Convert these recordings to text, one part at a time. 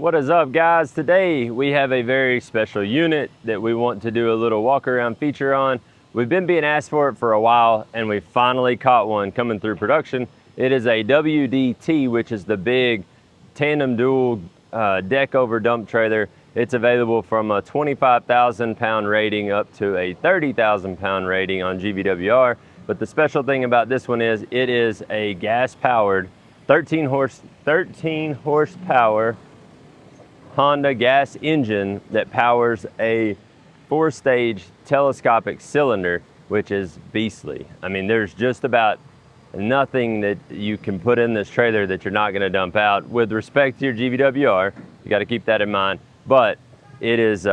What is up, guys? Today we have a very special unit that we want to do a little walk around feature on. We've been being asked for it for a while, and we finally caught one coming through production. It is a WDT, which is the big tandem dual deck over dump trailer. It's available from a 25,000 pound rating up to a 30,000 pound rating on GVWR. But the special thing about this one is it is a gas powered 13 horsepower Honda gas engine that powers a 4-stage telescopic cylinder, which is beastly. I mean, there's just about nothing that you can put in this trailer that you're not going to dump out. With respect to your GVWR, you got to keep that in mind. But it is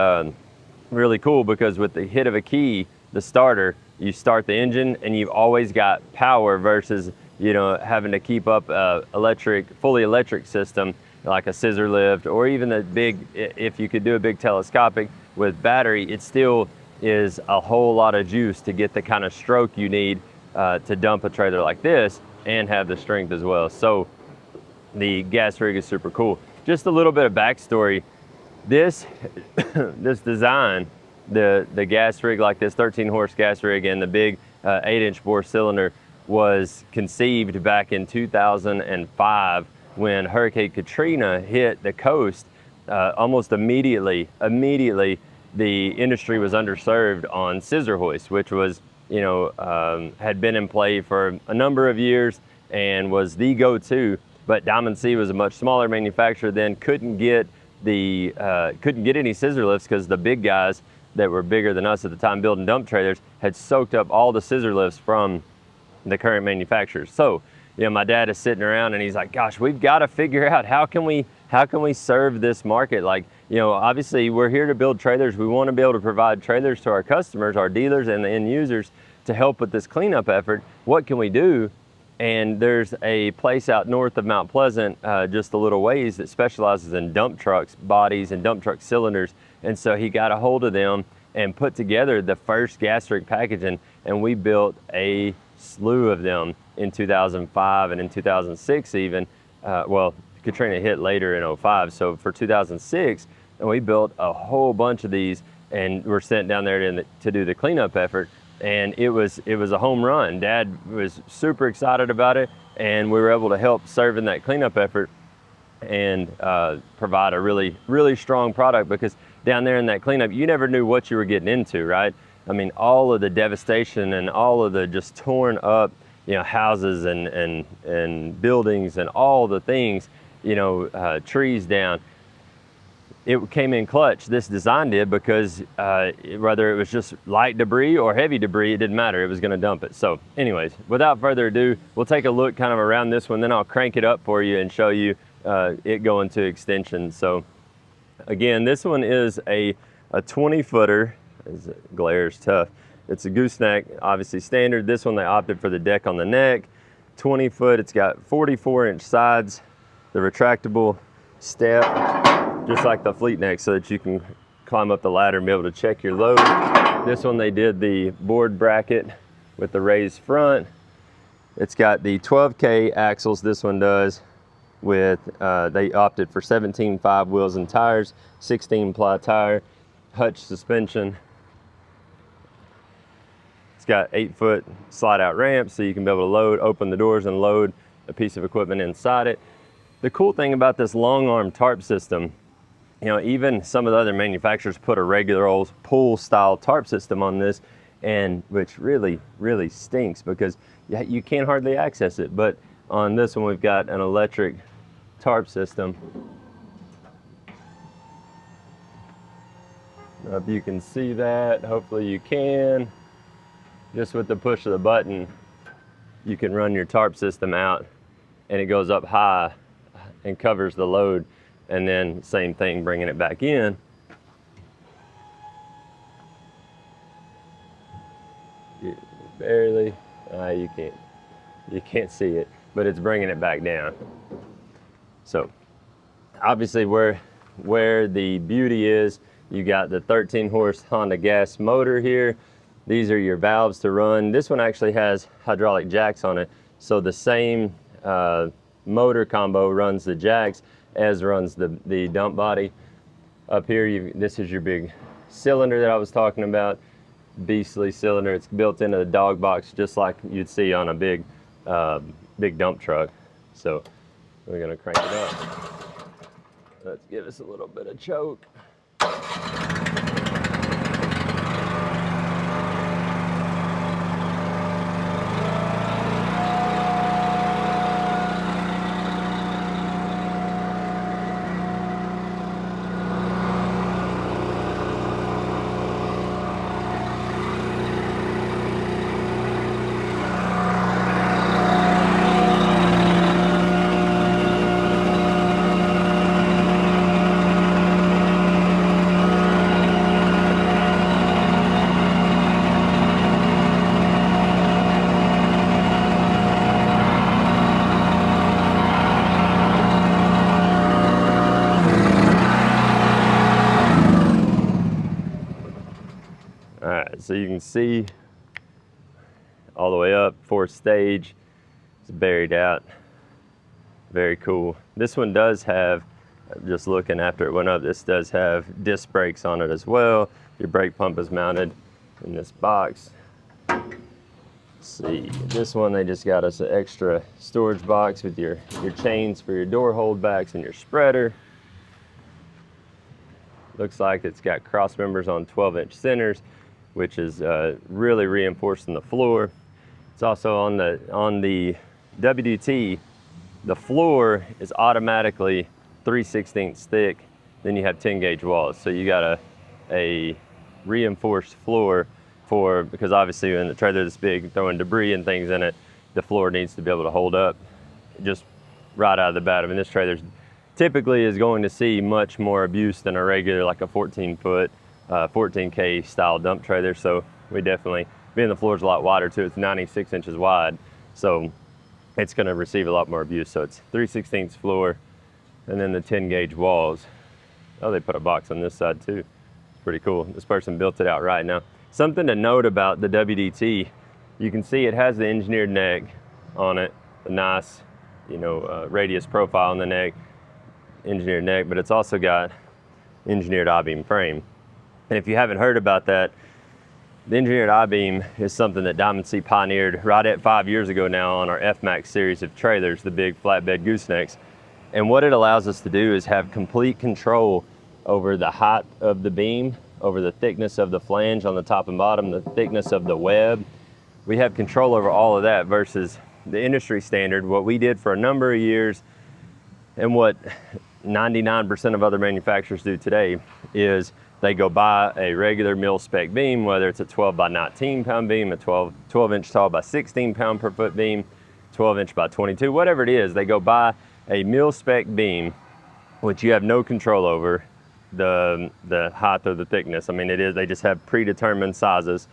really cool because with the hit of a key, the starter, you start the engine and you've always got power versus, you know, having to keep up a fully electric system like a scissor lift, or even the big, if you could do a big telescopic with battery, it still is a whole lot of juice to get the kind of stroke you need to dump a trailer like this and have the strength as well. So the gas rig is super cool. Just a little bit of backstory. This design, the gas rig like this 13 horse gas rig and the big 8-inch bore cylinder was conceived back in 2005 when Hurricane Katrina hit the coast. Almost immediately the industry was underserved on scissor hoist, which was, you know, had been in play for a number of years and was the go-to. But Diamond C was a much smaller manufacturer then, couldn't get any scissor lifts because the big guys that were bigger than us at the time building dump trailers had soaked up all the scissor lifts from the current manufacturers. So, you know, my dad is sitting around and he's like, gosh, we've got to figure out how can we serve this market? Like, you know, obviously we're here to build trailers. We want to be able to provide trailers to our customers, our dealers and the end users to help with this cleanup effort. What can we do? And there's a place out north of Mount Pleasant, just a little ways, that specializes in dump trucks, bodies and dump truck cylinders. And so he got a hold of them and put together the first gas rig packaging, and we built a slew of them in 2005 and in 2006 even. Well, Katrina hit later in 05, so for 2006, and we built a whole bunch of these and were sent down there to do the cleanup effort. And it was a home run. Dad was super excited about it, and we were able to help serve in that cleanup effort and provide a really, really strong product, because down there in that cleanup, you never knew what you were getting into, right? I mean, all of the devastation and all of the just torn up, you know, houses and buildings and all the things, you know, trees down. It came in clutch, this design did, because whether it was just light debris or heavy debris, it didn't matter, it was gonna dump it. So anyways, without further ado, we'll take a look kind of around this one, then I'll crank it up for you and show you it going to extension. So again, this one is a 20-footer. Glare's tough. It's a gooseneck, obviously standard. This one they opted for the deck on the neck. 20 foot, it's got 44-inch sides, the retractable step, just like the fleet neck, so that you can climb up the ladder and be able to check your load. This one they did the board bracket with the raised front. It's got the 12K axles, this one does, with, they opted for 17.5 wheels and tires, 16-ply tire, hutch suspension. It's got 8-foot slide out ramps, so you can be able to open the doors and load a piece of equipment inside it. The cool thing about this long arm tarp system, you know, even some of the other manufacturers put a regular old pull style tarp system on this, and which really, really stinks because you can't hardly access it. But on this one, we've got an electric tarp system. If you can see that, hopefully you can. Just with the push of the button, you can run your tarp system out and it goes up high and covers the load. And then same thing, bringing it back in. Barely, you can't see it, but it's bringing it back down. So obviously where the beauty is, you got the 13 horse Honda gas motor here. These are your valves to run. This one actually has hydraulic jacks on it. So the same motor combo runs the jacks, as runs the dump body. Up here, this is your big cylinder that I was talking about. Beastly cylinder. It's built into the dog box just like you'd see on a big dump truck. So we're gonna crank it up. Let's give us a little bit of choke. So you can see all the way up, fourth stage, it's buried out. Very cool. This one does have, just looking after it went up, this does have disc brakes on it as well. Your brake pump is mounted in this box. Let's see, this one they just got us an extra storage box with your chains for your door holdbacks and your spreader. Looks like it's got cross members on 12-inch centers, which is really reinforcing the floor. It's also on the WDT, the floor is automatically 3/16 thick, then you have 10 gauge walls. So you got a reinforced floor because obviously when the trailer this big, throwing debris and things in it, the floor needs to be able to hold up just right out of the bat. I mean, this trailer typically is going to see much more abuse than a regular, like a 14-foot, 14K style dump trailer. So we definitely, being the floor is a lot wider too, it's 96 inches wide, so it's going to receive a lot more abuse. So it's 3/16 floor, and then the 10 gauge walls. Oh, they put a box on this side too. It's pretty cool. This person built it out right. Now, something to note about the WDT, you can see it has the engineered neck on it, a nice, radius profile on the neck, engineered neck, but it's also got engineered I-beam frame. And if you haven't heard about that, the engineered I-beam is something that Diamond C pioneered right at 5 years ago now on our F-Max series of trailers, the big flatbed goosenecks. And what it allows us to do is have complete control over the height of the beam, over the thickness of the flange on the top and bottom, the thickness of the web. We have control over all of that versus the industry standard. What we did for a number of years and what 99% of other manufacturers do today is they go buy a regular mil spec beam, whether it's a 12 by 19 pound beam, a 12 inch tall by 16 pound per foot beam, 12 inch by 22, whatever it is, they go buy a mil spec beam, which you have no control over the height or the thickness. I mean, they just have predetermined sizes,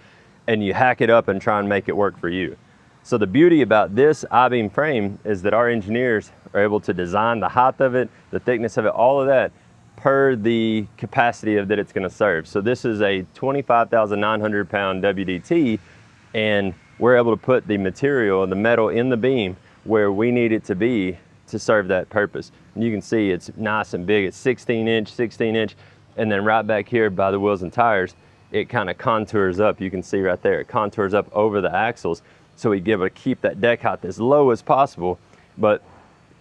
and you hack it up and try and make it work for you. So the beauty about this I-beam frame is that our engineers are able to design the height of it, the thickness of it, all of that per the capacity of that it's going to serve. So this is a 25,900 pound WDT, and we're able to put the material, the metal in the beam where we need it to be to serve that purpose. And you can see it's nice and big. It's 16 inch, and then right back here by the wheels and tires, it kind of contours up. You can see right there, it contours up over the axles. So we give it, keep that deck height as low as possible, but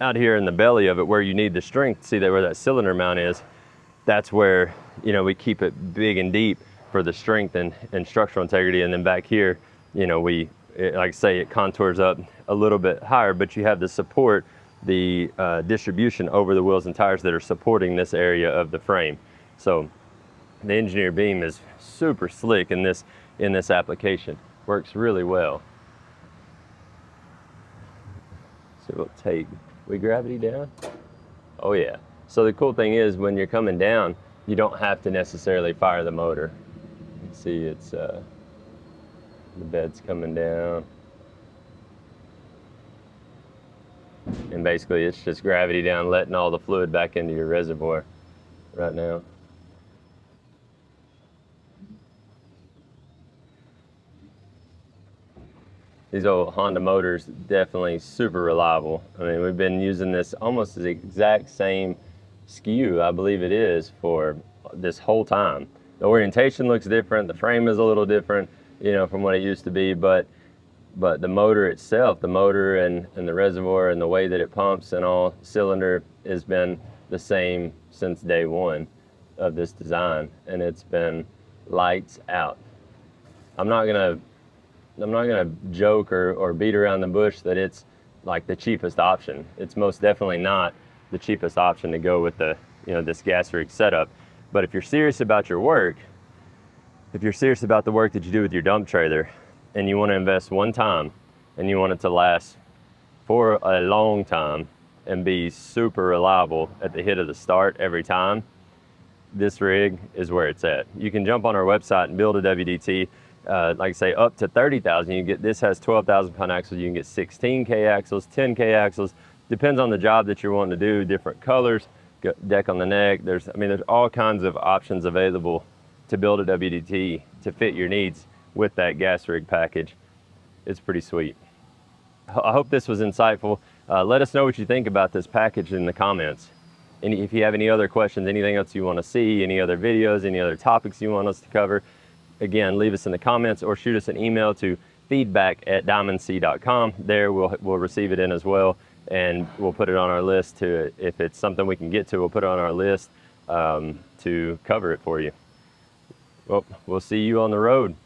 out here in the belly of it where you need the strength, see that where that cylinder mount is, that's where, we keep it big and deep for the strength and structural integrity. And then back here, like I say, it contours up a little bit higher, but you have the support, the distribution over the wheels and tires that are supporting this area of the frame. So the engineered beam is super slick in this application. Works really well. So we'll take, we gravity down? Oh yeah. So the cool thing is when you're coming down, you don't have to necessarily fire the motor. You can see it's, the bed's coming down. And basically it's just gravity down, letting all the fluid back into your reservoir right now. These old Honda motors, definitely super reliable. I mean, we've been using this almost the exact same skew, I believe it is, for this whole time. The orientation looks different, the frame is a little different, you know, from what it used to be, but the motor itself, the motor and the reservoir and the way that it pumps and all, cylinder has been the same since day one of this design, and it's been lights out. I'm not gonna joke or beat around the bush that it's like the cheapest option. It's most definitely not the cheapest option to go with the, you know, this gas rig setup. But if you're serious about your work, if you're serious about the work that you do with your dump trailer, and you want to invest one time, and you want it to last for a long time and be super reliable at the hit of the start every time, this rig is where it's at. You can jump on our website and build a WDT, like I say, up to 30,000. You get, this has 12,000 pound axles. You can get 16K axles, 10K axles. Depends on the job that you're wanting to do. Different colors, deck on the neck. There's all kinds of options available to build a WDT to fit your needs with that gas rig package. It's pretty sweet. I hope this was insightful. Let us know what you think about this package in the comments. And if you have any other questions, anything else you want to see, any other videos, any other topics you want us to cover, again, leave us in the comments or shoot us an email to feedback@diamondc.com. There we'll receive it in as well, and we'll put it on our list to, if it's something we can get to, we'll put it on our list to cover it for you. Well, we'll see you on the road.